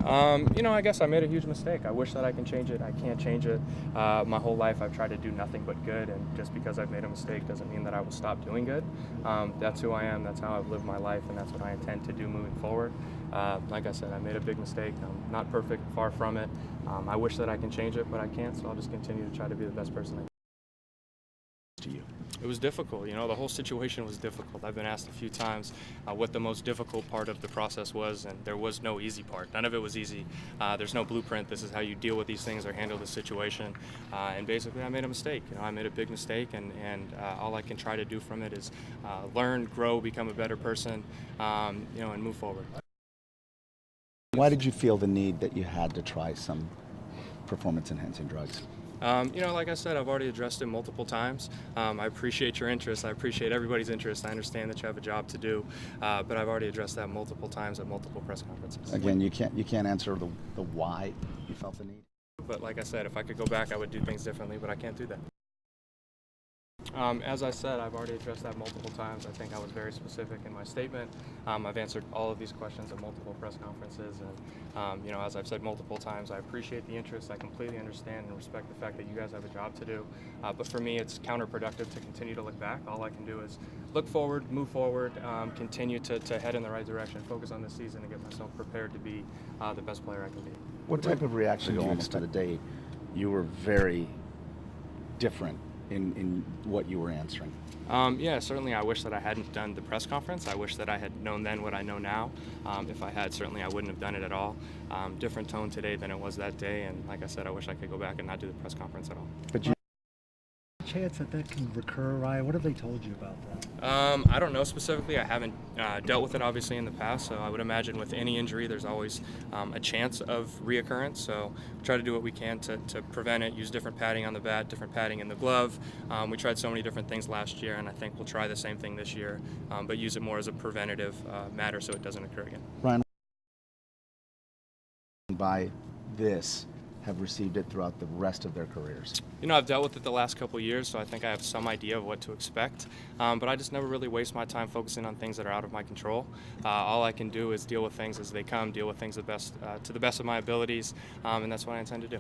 I guess I made a huge mistake. I wish that I can change it. I can't change it. My whole life I've tried to do nothing but good, and just because I've made a mistake doesn't mean that I will stop doing good. That's who I am. That's how I've lived my life, and that's what I intend to do moving forward. Like I said, I made a big mistake. I'm not perfect, far from it. I wish that I can change it, but I can't, so I'll just continue to try to be the best person I can. To you? It was difficult. The whole situation was difficult. I've been asked a few times what the most difficult part of the process was, and there was no easy part. None of it was easy. There's no blueprint. This is how you deal with these things or handle the situation. And basically, I made a mistake. I made a big mistake, and all I can try to do from it is learn, grow, become a better person, and move forward. Why did you feel the need that you had to try some performance-enhancing drugs? Like I said, I've already addressed it multiple times. I appreciate your interest. I appreciate everybody's interest. I understand that you have a job to do, but I've already addressed that multiple times at multiple press conferences. Again, you can't answer the why you felt the need. But like I said, if I could go back, I would do things differently, but I can't do that. As I said, I've already addressed that multiple times. I think I was very specific in my statement. I've answered all of these questions at multiple press conferences, and as I've said multiple times, I appreciate the interest. I completely understand and respect the fact that you guys have a job to do. But for me, it's counterproductive to continue to look back. All I can do is look forward, move forward, continue to head in the right direction, focus on this season, and get myself prepared to be the best player I can be. What type of reaction do you expect today? You were very different in what you were answering. Yeah, certainly I wish that I hadn't done the press conference. I wish that I had known then what I know now. If I had, certainly I wouldn't have done it at all. Different tone today than it was that day, and like I said, I wish I could go back and not do the press conference at all. But you chance that can recur, Ryan? What have they told you about that? I don't know specifically. I haven't dealt with it obviously in the past, so I would imagine with any injury there's always a chance of reoccurrence, so we try to do what we can to prevent it. Use different padding on the bat, different padding in the glove. We tried so many different things last year, and I think we'll try the same thing this year, but use it more as a preventative matter so it doesn't occur again. Ryan, by this have received it throughout the rest of their careers? I've dealt with it the last couple of years, so I think I have some idea of what to expect, but I just never really waste my time focusing on things that are out of my control. All I can do is deal with things as they come, deal with things to the best of my abilities, and that's what I intend to do.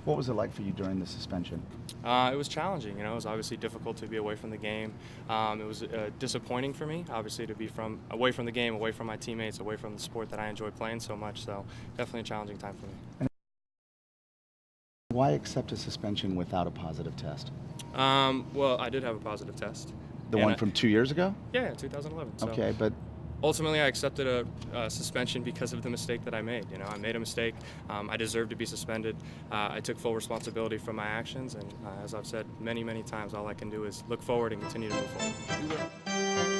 What was it like for you during the suspension? It was challenging. It was obviously difficult to be away from the game. It was disappointing for me, obviously, to be away from the game, away from my teammates, away from the sport that I enjoy playing so much. So definitely a challenging time for me. And why accept a suspension without a positive test? Well, I did have a positive test. The one from 2 years ago? Yeah, 2011. So. Okay, but Ultimately, I accepted a suspension because of the mistake that I made. I made a mistake. I deserved to be suspended. I took full responsibility for my actions, and as I've said many, many times, all I can do is look forward and continue to move forward.